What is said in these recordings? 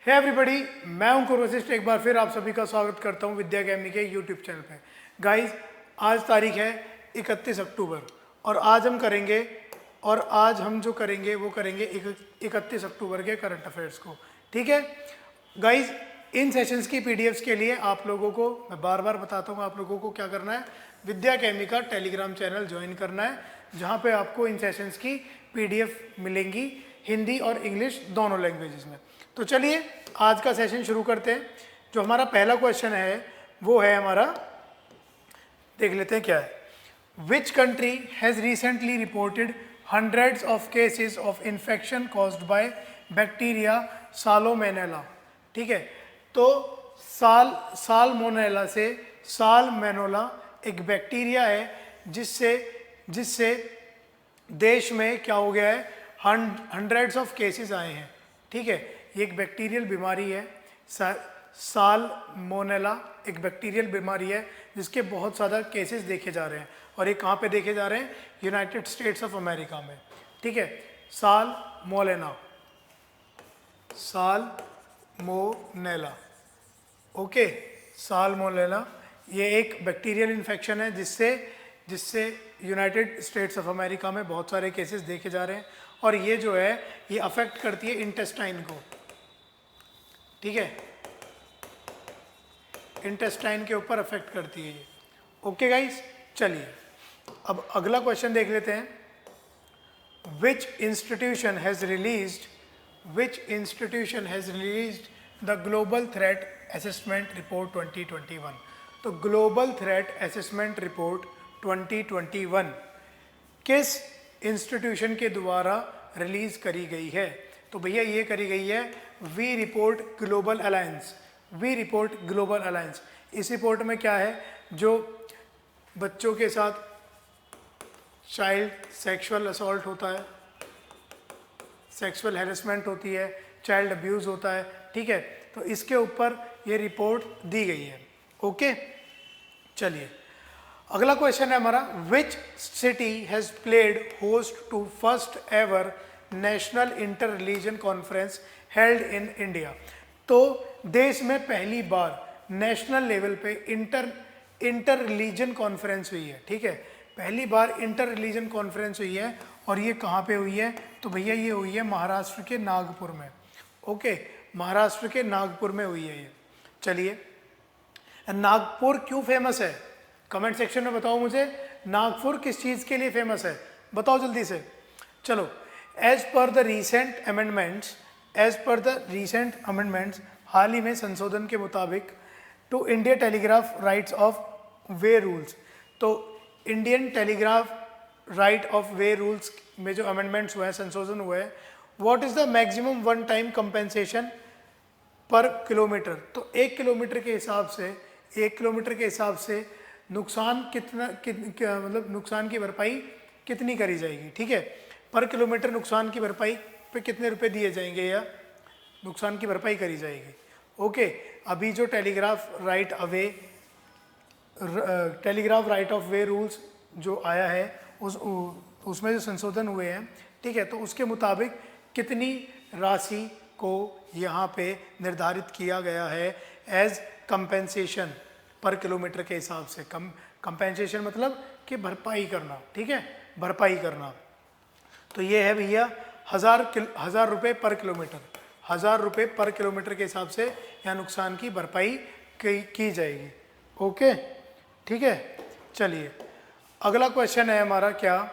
Hey everybody, मैं हूं कुर वशिष्ठ। एक बार फिर आप सभी का स्वागत करता हूं विद्या अकेडमी के यूट्यूब चैनल पे। गाइस, आज तारीख है 31 अक्टूबर और आज हम जो करेंगे वो करेंगे 31 अक्टूबर के करंट अफेयर्स को। ठीक है गाइस, इन सेशंस की पीडीएफ्स के लिए आप लोगों को मैं बार बार बताता हूँ, आप लोगों को क्या करना है, विद्या अकेडमी का टेलीग्राम चैनल ज्वाइन करना है, जहाँ पे आपको इन सेशंस की पीडीएफ मिलेंगी हिंदी और इंग्लिश दोनों लैंग्वेजेस में। तो चलिए आज का सेशन शुरू करते हैं। जो हमारा पहला क्वेश्चन है वो है हमारा, देख लेते हैं क्या है। Which country has recently reported hundreds of cases of infection caused by bacteria salmonella. ठीक है, तो सालमोनेला से सालमोनेला एक बैक्टीरिया है जिससे देश में क्या हो गया है, हंड्रेड्स ऑफ केसेस आए हैं। ठीक है, ये एक बैक्टीरियल बीमारी है, सालमोनेला एक बैक्टीरियल बीमारी है जिसके बहुत ज़्यादा केसेस देखे जा रहे हैं। और ये कहाँ पे देखे जा रहे हैं? यूनाइटेड स्टेट्स ऑफ अमेरिका में। ठीक है, सालमोनेला ओके, सालमोनेला ये एक बैक्टीरियल इन्फेक्शन है जिससे यूनाइटेड स्टेट्स ऑफ अमेरिका में बहुत सारे केसेस देखे जा रहे हैं। और ये जो है ये अफेक्ट करती है इंटेस्टाइन को। ठीक है, इंटेस्टाइन के ऊपर अफेक्ट करती है ये। ओके गाइस, चलिए अब अगला क्वेश्चन देख लेते हैं। विच institution has released the global threat assessment report 2021। तो ग्लोबल थ्रेट असेसमेंट रिपोर्ट 2021 किस इंस्टीट्यूशन के द्वारा रिलीज करी गई है? तो भैया ये करी गई है वी रिपोर्ट ग्लोबल अलायंस। इस रिपोर्ट में क्या है, जो बच्चों के साथ चाइल्ड सेक्सुअल असॉल्ट होता है, सेक्सुअल हैरेसमेंट होती है, चाइल्ड अब्यूज़ होता है। ठीक है, तो इसके ऊपर ये रिपोर्ट दी गई है। ओके, चलिए अगला क्वेश्चन है हमारा। Which city has played host to first ever national inter religion conference held in India. तो देश में पहली बार नेशनल लेवल पे इंटर रिलीजन कॉन्फ्रेंस हुई है। ठीक है, पहली बार इंटर रिलीजन कॉन्फ्रेंस हुई है और ये कहाँ पे हुई है? तो भैया ये हुई है महाराष्ट्र के नागपुर में। ओके, महाराष्ट्र के नागपुर में हुई है ये। चलिए, नागपुर क्यों फेमस है? कमेंट सेक्शन में बताओ मुझे, नागपुर किस चीज़ के लिए फेमस है? बताओ जल्दी से। चलो, एज पर द रिसेंट हाल ही में संशोधन के मुताबिक to India telegraph rights of way rules. तो Indian telegraph right of way rules में जो अमेंडमेंट्स हुए हैं, संशोधन हुए हैं, what is the maximum one time compensation per kilometre. तो 1 किलोमीटर के हिसाब से नुकसान मतलब नुकसान की भरपाई कितनी करी जाएगी? ठीक है, पर किलोमीटर नुकसान की भरपाई पे कितने रुपए दिए जाएंगे या नुकसान की भरपाई करी जाएगी। ओके, अभी जो telegraph right of way rules जो आया है उसमें जो संशोधन हुए हैं, ठीक है, तो उसके मुताबिक कितनी राशि को यहाँ पे निर्धारित किया गया है एज कंपेंसेशन पर किलोमीटर के हिसाब से। कंपेंसेशन मतलब कि भरपाई करना। ठीक है, भरपाई करना। तो ये है भैया 1000 रुपये पर किलोमीटर। 1000 रुपये पर किलोमीटर के हिसाब से यहाँ नुकसान की भरपाई की जाएगी। ओके, ठीक है, चलिए अगला क्वेश्चन है हमारा क्या,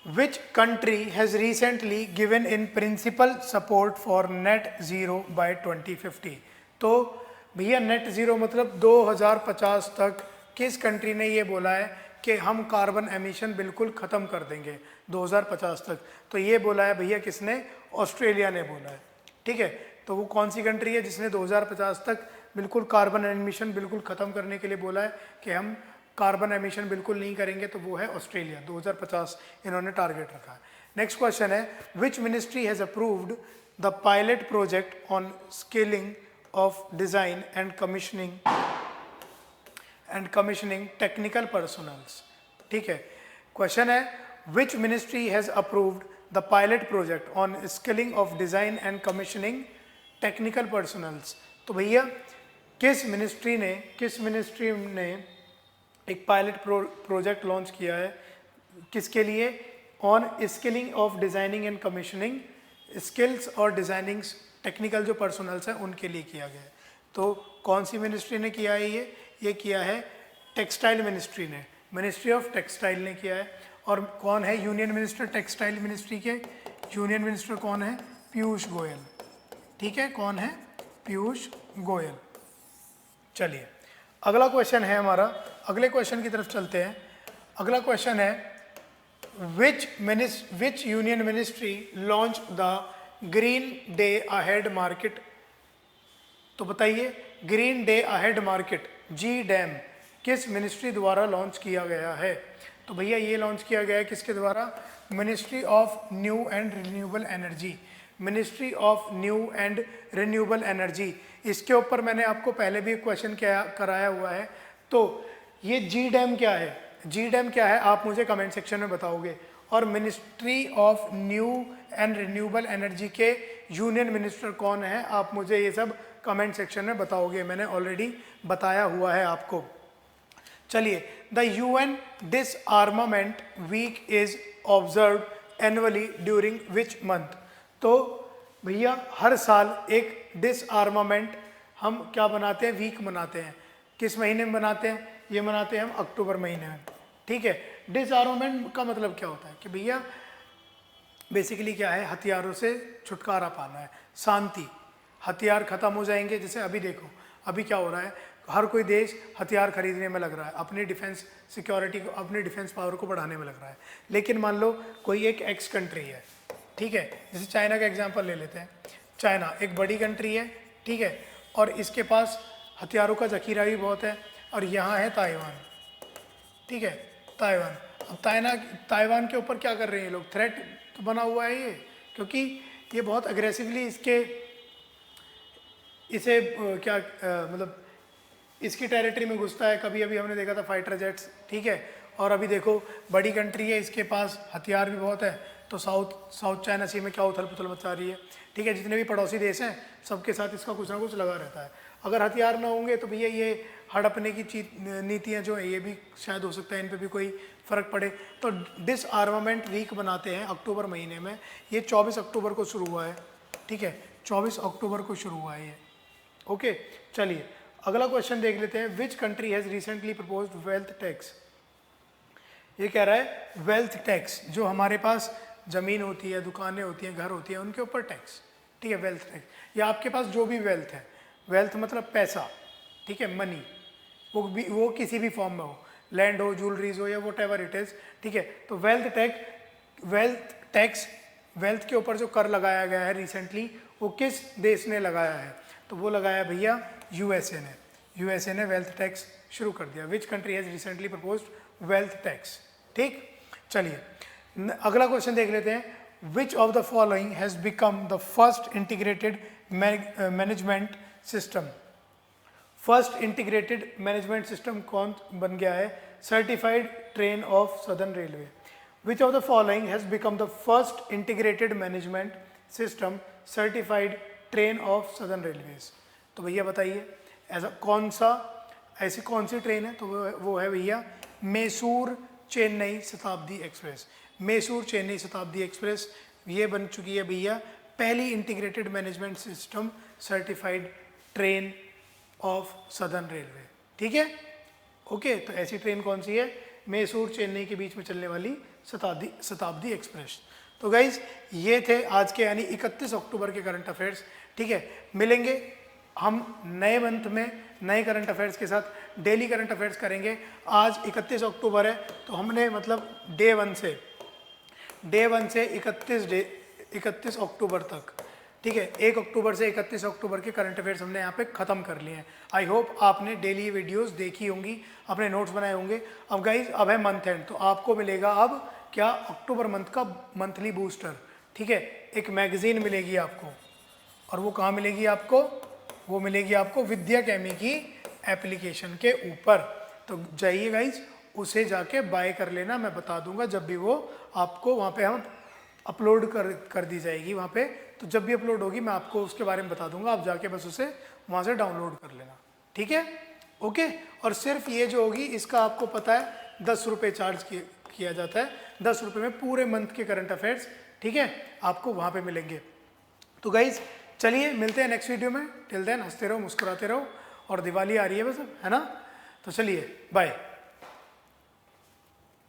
Which country has recently given in principal support for net zero by 2050? तो भैया नेट ज़ीरो मतलब 2050 तक किस कंट्री ने ये बोला है कि हम कार्बन एमिशन बिल्कुल ख़त्म कर देंगे 2050 तक? तो ये बोला है भैया किसने? ऑस्ट्रेलिया ने बोला है। ठीक है, तो वो कौन सी कंट्री है जिसने 2050 तक बिल्कुल कार्बन एमिशन बिल्कुल ख़त्म करने के लिए बोला है कि हम कार्बन एमिशन बिल्कुल नहीं करेंगे? तो वो है ऑस्ट्रेलिया। 2050 इन्होंने टारगेट रखा है। नेक्स्ट क्वेश्चन है, which ministry has approved the pilot project on scaling of design and commissioning and commissioning technical personnels. ठीक है, क्वेश्चन है which ministry has approved the pilot project on skilling of design and commissioning technical personnels. तो भैया किस ministry ने एक pilot project launch किया है, किसके लिए? On skilling of designing and commissioning, skills और डिज़ाइनिंग टेक्निकल जो पर्सनल्स हैं उनके लिए किया गया है। तो कौन सी मिनिस्ट्री ने किया है ये किया है टेक्सटाइल मिनिस्ट्री ने, मिनिस्ट्री ऑफ टेक्सटाइल ने किया है। और कौन है यूनियन मिनिस्टर टेक्सटाइल मिनिस्ट्री के? यूनियन मिनिस्टर कौन है? पीयूष गोयल। ठीक है, कौन है? पीयूष गोयल। चलिए अगला क्वेश्चन है हमारा, अगले क्वेश्चन की तरफ चलते हैं। अगला क्वेश्चन है विच union ministry launch the green day ahead market. तो बताइए ग्रीन डे अहेड मार्केट जी डैम किस मिनिस्ट्री द्वारा लॉन्च किया गया है? तो भैया ये लॉन्च किया गया है किसके द्वारा? Ministry of new and renewable energy, ministry of new and renewable energy. इसके ऊपर मैंने आपको पहले भी क्वेश्चन कराया हुआ है। तो ये जी डैम क्या है? जी डैम क्या है आप मुझे कमेंट सेक्शन में बताओगे। और ministry of new and renewable energy के यूनियन मिनिस्टर कौन है आप मुझे ये सब कमेंट सेक्शन में बताओगे, मैंने ऑलरेडी बताया हुआ है आपको। चलिए, the UN disarmament week is observe annually during which month. तो भैया हर साल एक डिसआर्मामेंट हम क्या बनाते हैं? वीक मनाते हैं। किस महीने में बनाते हैं? ये मनाते हैं हम अक्टूबर महीने में। ठीक है, डिसआर्मामेंट का मतलब क्या होता है कि भैया बेसिकली क्या है, हथियारों से छुटकारा पाना है, शांति। हथियार खत्म हो जाएंगे, जैसे अभी देखो अभी क्या हो रहा है, हर कोई देश हथियार खरीदने में लग रहा है, अपनी डिफेंस सिक्योरिटी को, अपनी डिफेंस पावर को बढ़ाने में लग रहा है। लेकिन मान लो कोई एक एक्स कंट्री है, ठीक है, जैसे चाइना का एग्जांपल ले लेते हैं। चाइना एक बड़ी कंट्री है, ठीक है, और इसके पास हथियारों का जखीरा भी बहुत है। और यहाँ है ताइवान, ठीक है, ताइवान। अब ताइवान के ऊपर क्या कर रहे हैं ये लोग? थ्रेट तो बना हुआ है ये, क्योंकि ये बहुत अग्रेसिवली इसे मतलब इसकी टेरिटरी में घुसता है। कभी अभी हमने देखा था फाइटर जेट्स, ठीक है। और अभी देखो बड़ी कंट्री है, इसके पास हथियार भी बहुत है, तो साउथ चाइना सी में क्या उथल पुथल मचा रही है, ठीक है। जितने भी पड़ोसी देश हैं सबके साथ इसका कुछ ना कुछ लगा रहता है। अगर हथियार ना होंगे तो भैया ये हड़पने की नीतियाँ जो है ये भी शायद हो सकता है इन पे भी कोई फ़र्क पड़े। तो डिसआर्मामेंट वीक बनाते हैं अक्टूबर महीने में। ये 24 अक्टूबर को शुरू हुआ है, ठीक है, 24 अक्टूबर को शुरू हुआ है ये। ओके, चलिए अगला क्वेश्चन देख लेते हैं। विच country has recently proposed wealth tax. ये कह रहा है वेल्थ टैक्स, जो हमारे पास ज़मीन होती है, दुकानें होती हैं, घर होती हैं, उनके ऊपर टैक्स, ठीक है, वेल्थ टैक्स। या आपके पास जो भी वेल्थ है, वेल्थ मतलब पैसा, ठीक है, मनी, वो किसी भी फॉर्म में हो, लैंड हो, ज्वेलरीज हो, या वट एवर इट इज़, ठीक है। तो वेल्थ टैक्स वेल्थ के ऊपर जो कर लगाया गया है रिसेंटली, वो किस देश ने लगाया है? तो वो लगाया भैया यूएसए ने। यूएसए ने वेल्थ टैक्स शुरू कर दिया। विच country has recently proposed wealth tax, ठीक। चलिए अगला क्वेश्चन देख लेते हैं। Which of the following has become the first integrated management system. First integrated management system कौन बन गया है? Certified train of southern railway. Which of the following has become the first integrated management system certified train of southern railways. तो भैया बताइए ऐसी कौन सी train है? तो वो है भैया मैसूर चेन्नई शताब्दी एक्सप्रेस। मैसूर चेन्नई शताब्दी एक्सप्रेस ये बन चुकी है भैया पहली integrated management system certified train of southern railway, ठीक है। ओके, तो ऐसी ट्रेन कौन सी है? मैसूर चेन्नई के बीच में चलने वाली शताब्दी एक्सप्रेस। तो गाइज ये थे आज के यानी 31 अक्टूबर के करंट अफेयर्स, ठीक है। मिलेंगे हम नए मंथ में नए करंट अफेयर्स के साथ, डेली करंट अफेयर्स करेंगे। आज 31 अक्टूबर है, तो हमने मतलब डे वन से 31 अक्टूबर तक, ठीक है, 1 अक्टूबर से 31 अक्टूबर के करंट अफेयर्स हमने यहाँ पे ख़त्म कर लिए हैं। आई होप आपने डेली वीडियोस देखी होंगी, अपने नोट्स बनाए होंगे। अब गाइज अब है मंथ एंड, तो आपको मिलेगा अब क्या? अक्टूबर मंथ का मंथली बूस्टर, ठीक है। एक मैगजीन मिलेगी आपको, और वो कहाँ मिलेगी आपको? वो मिलेगी आपको विद्या अकेडमी की एप्लीकेशन के ऊपर, तो जाइए गाइज, उसे जाके बाय कर लेना, मैं बता दूंगा जब भी वो आपको वहाँ पे हम अपलोड कर दी जाएगी वहाँ पे। तो जब भी अपलोड होगी मैं आपको उसके बारे में बता दूंगा, आप जाके बस उसे वहाँ से डाउनलोड कर लेना, ठीक है? ओके। और सिर्फ ये जो होगी इसका आपको पता है 10 रुपये चार्ज किया जाता है। 10 रुपये में पूरे मंथ के करंट अफेयर्स, ठीक है, आपको वहाँ पे मिलेंगे। तो गाइज चलिए मिलते हैं नेक्स्ट वीडियो में। टिल देन हंसते रहो, मुस्कुराते रहो, और दिवाली आ रही है बस, है ना? तो चलिए बाय।